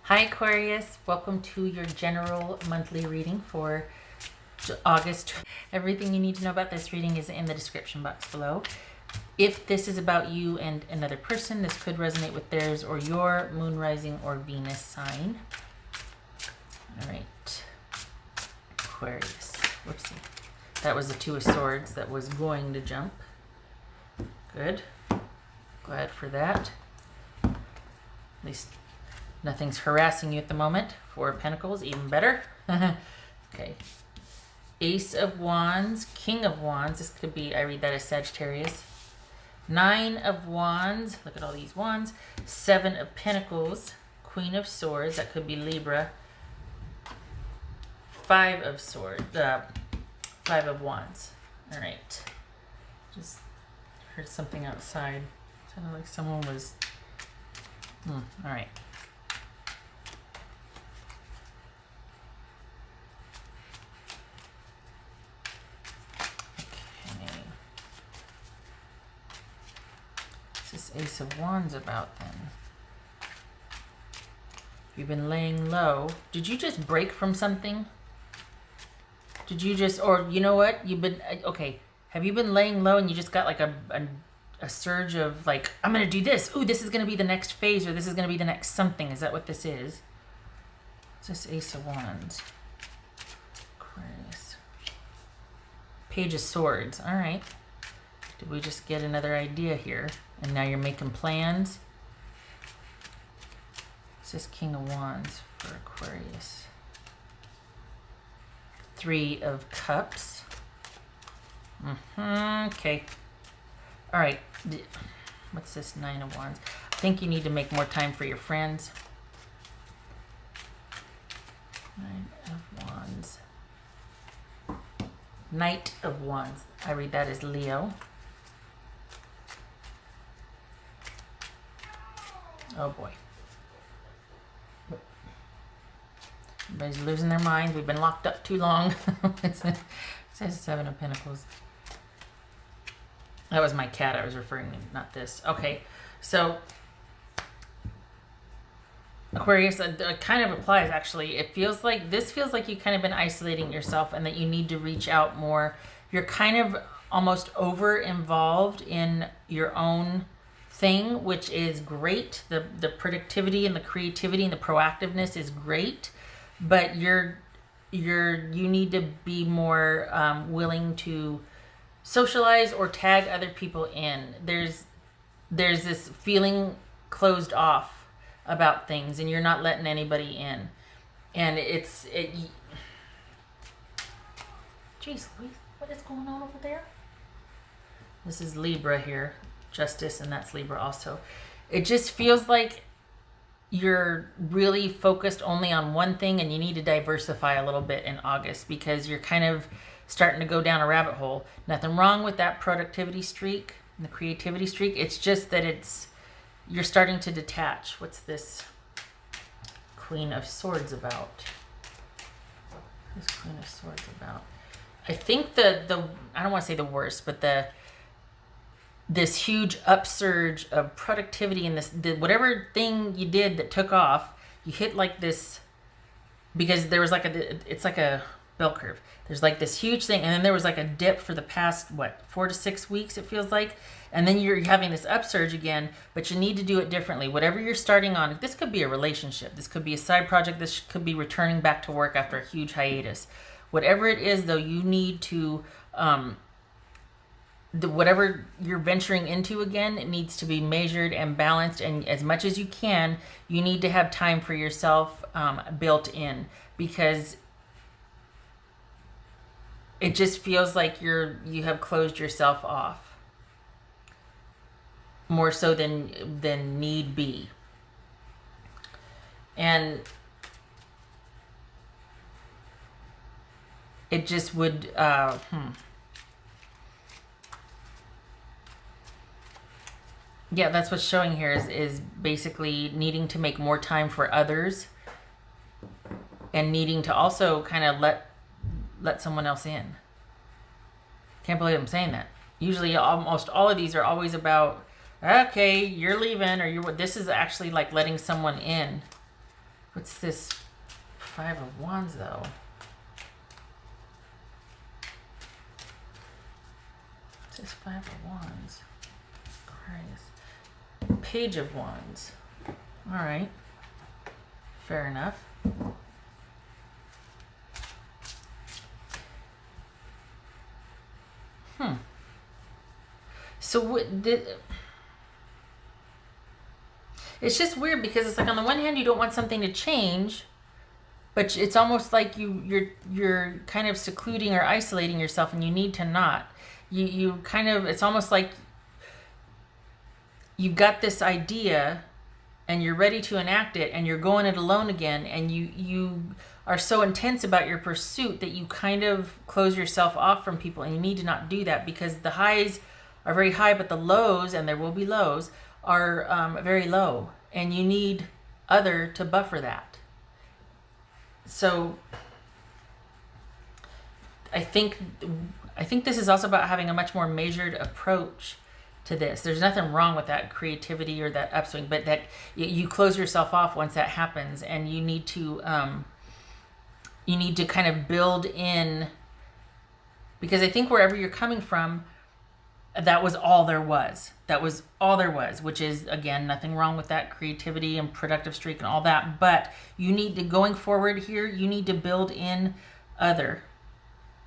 Hi Aquarius, welcome to your general monthly reading for August. Everything you need to know about this reading is in the description box below. If this is about you and another person, this could resonate with theirs or your moon, rising, or Venus sign. All right, Aquarius. Whoopsie. That was the Two of Swords that was going to jump. Good. Glad for that. At least nothing's harassing you at the moment. Four of Pentacles, even better. Okay. Ace of Wands, King of Wands. This could be, I read that as Sagittarius. Nine of Wands. Look at all these wands. Seven of Pentacles, Queen of Swords. That could be Libra. Five of Swords. Five of Wands. All right. Just heard something outside. Sounded like someone was... all right. What's this Ace of Wands about then? You've been laying low. Did you just break from something? Did you just, or you know what? You've been, okay. Have you been laying low and you just got like a surge of like, I'm going to do this. Ooh, this is going to be the next phase, or this is going to be the next something. Is that what this is? What's this Ace of Wands? Aquarius. Page of Swords. All right. Did we just get another idea here? And now you're making plans? What's this King of Wands for Aquarius? Three of Cups. Okay. All right. What's this Nine of Wands? I think you need to make more time for your friends. Nine of Wands. Knight of Wands. I read that as Leo. Oh boy. Everybody's losing their minds. We've been locked up too long. It says Seven of Pentacles. That was my cat I was referring to, not this. Okay, so Aquarius, it kind of applies actually. It feels like, this feels like you've kind of been isolating yourself and that you need to reach out more. You're kind of almost over involved in your own thing, which is great. The productivity and the creativity and the proactiveness is great, but you need to be more willing to socialize or tag other people in. There's this feeling closed off about things and you're not letting anybody in, and geez Louise, what is going on over there? This is Libra here, Justice, and that's Libra also. It just feels like you're really focused only on one thing and you need to diversify a little bit in August because you're kind of starting to go down a rabbit hole. Nothing wrong with that productivity streak and the creativity streak. It's just that you're starting to detach. What's this Queen of Swords about? What's Queen of Swords about? I think I don't want to say the worst, but this huge upsurge of productivity and whatever thing you did that took off, you hit like this, because there was like it's like a bell curve. There's like this huge thing, and then there was like a dip for the past, what, 4 to 6 weeks it feels like, and then you're having this upsurge again, but you need to do it differently. Whatever you're starting on, this could be a relationship, this could be a side project, this could be returning back to work after a huge hiatus. Whatever it is though, you need to whatever you're venturing into again, it needs to be measured and balanced, and as much as you can, you need to have time for yourself built in, because it just feels like you have closed yourself off more so than need be. And it just would yeah, that's what's showing here is basically needing to make more time for others and needing to also kind of let someone else in. Can't believe I'm saying that. Usually almost all of these are always about, okay, you're leaving, or this is actually like letting someone in. What's this 5 of Wands though? What's this 5 of Wands? Aquarius. Page of Wands. All right. Fair enough. So what did... It's just weird because it's like on the one hand you don't want something to change, but it's almost like you're kind of secluding or isolating yourself, and you need to not. You kind of, it's almost like you've got this idea and you're ready to enact it, and you're going it alone again, and you are so intense about your pursuit that you kind of close yourself off from people, and you need to not do that because the highs are very high, but the lows, and there will be lows, are very low, and you need other to buffer that. So I think this is also about having a much more measured approach to this. There's nothing wrong with that creativity or that upswing, but that you close yourself off once that happens, and you need to kind of build in, because I think wherever you're coming from, that was all there was. That was all there was, which is, again, nothing wrong with that creativity and productive streak and all that. But you need to, going forward here, you need to build in other.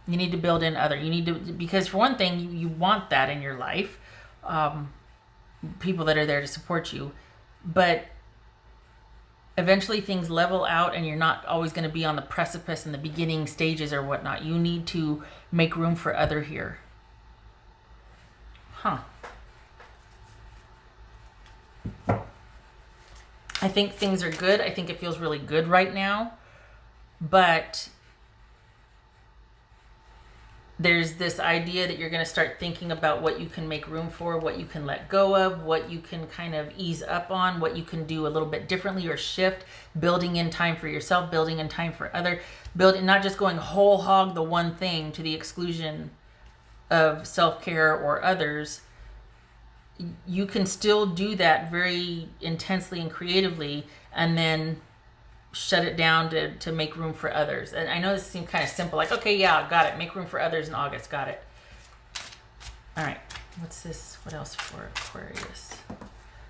You need to build in other. You need to, because for one thing, you want that in your life. People that are there to support you. But eventually things level out, and you're not always going to be on the precipice in the beginning stages or whatnot. You need to make room for other here. Huh. I think things are good. I think it feels really good right now. But there's this idea that you're going to start thinking about what you can make room for, what you can let go of, what you can kind of ease up on, what you can do a little bit differently or shift, building in time for yourself, building in time for other, building, not just going whole hog the one thing to the exclusion of self-care or others. You can still do that very intensely and creatively, and then shut it down to make room for others. And I know this seems kind of simple, like, okay, yeah, got it. Make room for others in August. Got it. All right. What's this? What else for Aquarius?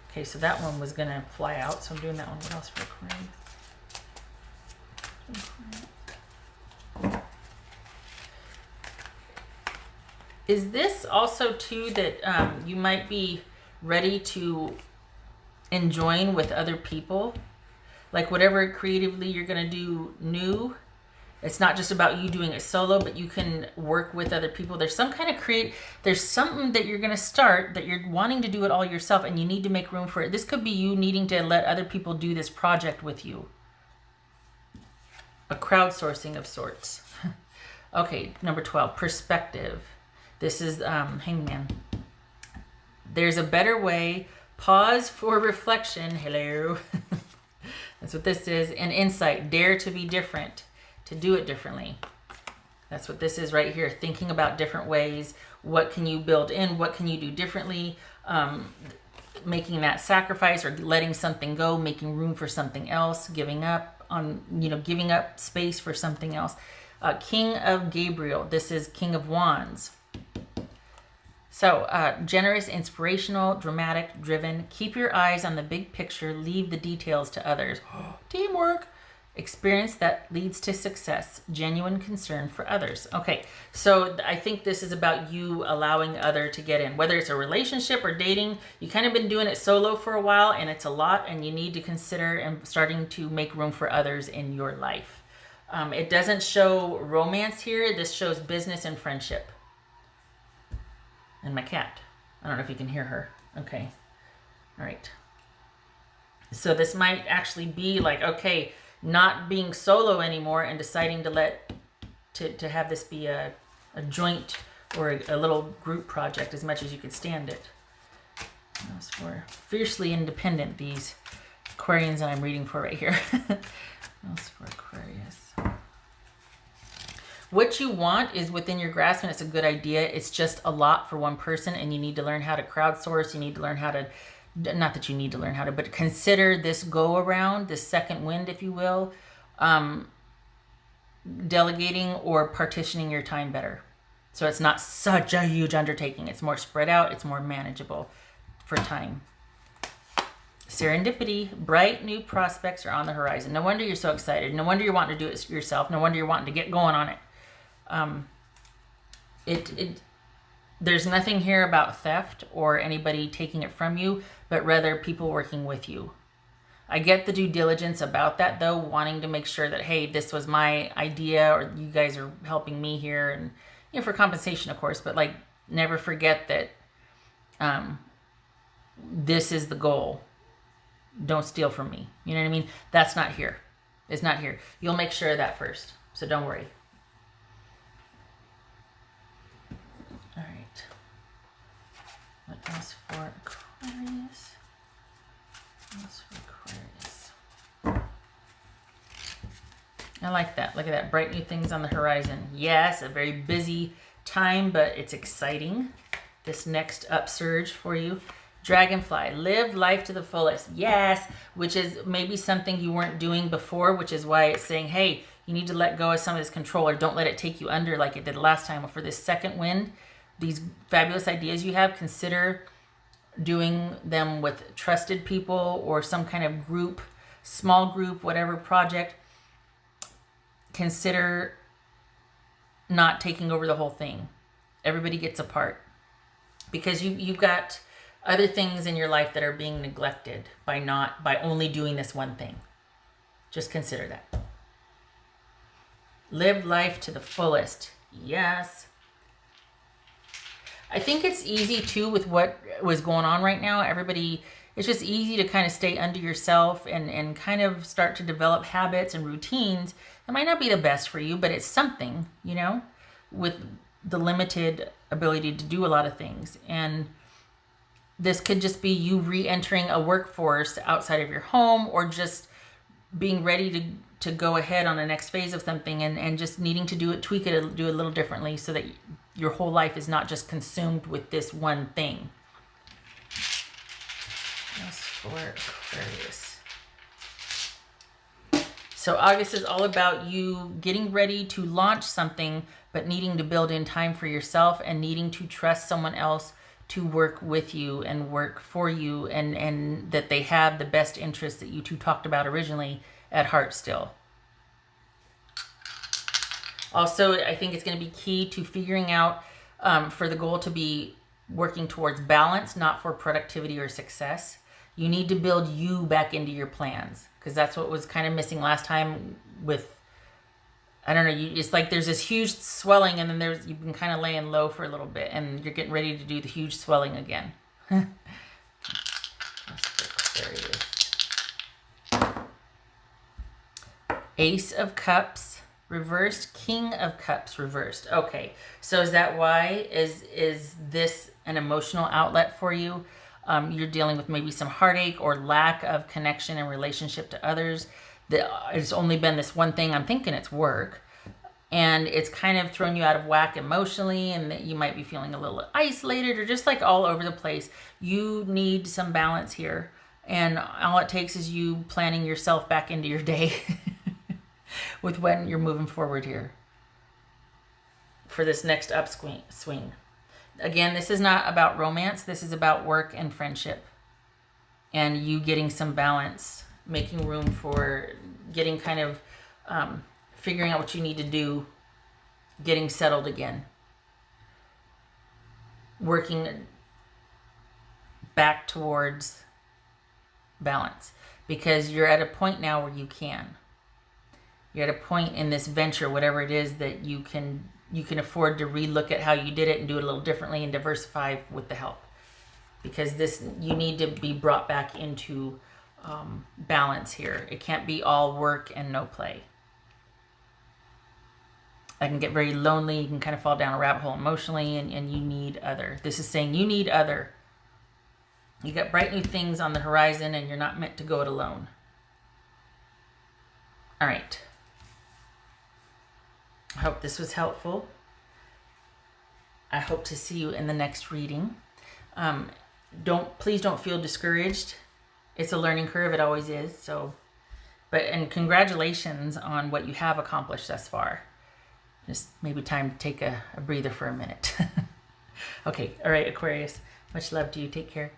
Okay, so that one was going to fly out, so I'm doing that one. What else for Aquarius? Is this also too that you might be ready to enjoin with other people? Like whatever creatively you're going to do new, it's not just about you doing it solo, but you can work with other people. There's some kind of there's something that you're going to start that you're wanting to do it all yourself, and you need to make room for it. This could be you needing to let other people do this project with you. A crowdsourcing of sorts. Okay, number 12, perspective. This is Hangman. There's a better way. Pause for reflection. Hello. That's what this is. And insight. Dare to be different. To do it differently. That's what this is right here. Thinking about different ways. What can you build in? What can you do differently? Making that sacrifice or letting something go. Making room for something else. Giving up on, giving up space for something else. King of Gabriel. This is King of Wands. So, generous, inspirational, dramatic, driven. Keep your eyes on the big picture. Leave the details to others. Teamwork. Experience that leads to success. Genuine concern for others. Okay, so I think this is about you allowing other to get in. Whether it's a relationship or dating, you kind of been doing it solo for a while, and it's a lot, and you need to consider and starting to make room for others in your life. It doesn't show romance here. This shows business and friendship. And my cat. I don't know if you can hear her. Okay. All right. So this might actually be like, okay, not being solo anymore and deciding to have this be a joint or a little group project as much as you could stand it. Those were fiercely independent, these Aquarians that I'm reading for right here. Those for Aquarius. What you want is within your grasp, and it's a good idea. It's just a lot for one person, and you need to learn how to crowdsource. You need to learn how to not that you need to learn how to, but consider this go around, this second wind, if you will, delegating or partitioning your time better. So it's not such a huge undertaking. It's more spread out. It's more manageable for time. Serendipity, bright new prospects are on the horizon. No wonder you're so excited. No wonder you're wanting to do it yourself. No wonder you're wanting to get going on it. There's nothing here about theft or anybody taking it from you, but rather people working with you. I get the due diligence about that, though, wanting to make sure that, hey, this was my idea, or you guys are helping me here, and for compensation, of course, but like never forget that this is the goal. Don't steal from me. You know what I mean? That's not here. It's not here. You'll make sure of that first, so don't worry. All right. What else for Aquarius? What else for Aquarius? I like that. Look at that. Bright new things on the horizon. Yes, a very busy time, but it's exciting. This next upsurge for you. Dragonfly, live life to the fullest. Yes, which is maybe something you weren't doing before, which is why it's saying, hey, you need to let go of some of this control, or don't let it take you under like it did last time. For this second wind, these fabulous ideas you have, consider doing them with trusted people or some kind of group, small group, whatever project. Consider not taking over the whole thing. Everybody gets a part, because you've got other things in your life that are being neglected by only doing this one thing. Just consider that. Live life to the fullest. Yes. I think it's easy too with what was going on right now. Everybody, it's just easy to kind of stay under yourself and kind of start to develop habits and routines. It might not be the best for you, but it's something, with the limited ability to do a lot of things. And this could just be you re-entering a workforce outside of your home, or just being ready to go ahead on the next phase of something, and just needing to tweak it, do it a little differently, so that your whole life is not just consumed with this one thing. That's for Aquarius. So August is all about you getting ready to launch something, but needing to build in time for yourself, and needing to trust someone else to work with you and work for you, and that they have the best interests that you two talked about originally at heart still. Also, I think it's going to be key to figuring out for the goal to be working towards balance, not for productivity or success. You need to build you back into your plans, because that's what was kind of missing last time with, I don't know, it's like there's this huge swelling, and then you've been kind of laying low for a little bit, and you're getting ready to do the huge swelling again. Ace of Cups reversed, King of Cups reversed. Okay, so is that why? Is this an emotional outlet for you? You're dealing with maybe some heartache or lack of connection and relationship to others. It's only been this one thing. I'm thinking it's work, and it's kind of thrown you out of whack emotionally, and that you might be feeling a little isolated, or just like all over the place. You need some balance here, and all it takes is you planning yourself back into your day with when you're moving forward here for this next upswing. Again, this is not about romance. This is about work and friendship, and you getting some balance, making room for getting kind of figuring out what you need to do, getting settled again, working back towards balance, because you're at a point now where you can. You're at a point in this venture, whatever it is, that you can afford to relook at how you did it and do it a little differently and diversify with the help, because you need to be brought back into balance here. It can't be all work and no play. I can get very lonely. You can kind of fall down a rabbit hole emotionally, and you need other. This is saying you need other. You got bright new things on the horizon, and you're not meant to go it alone. All right. I hope this was helpful. I hope to see you in the next reading. please don't feel discouraged. It's a learning curve. It always is. So, and congratulations on what you have accomplished thus far. Just maybe time to take a breather for a minute. Okay. All right, Aquarius. Much love to you. Take care.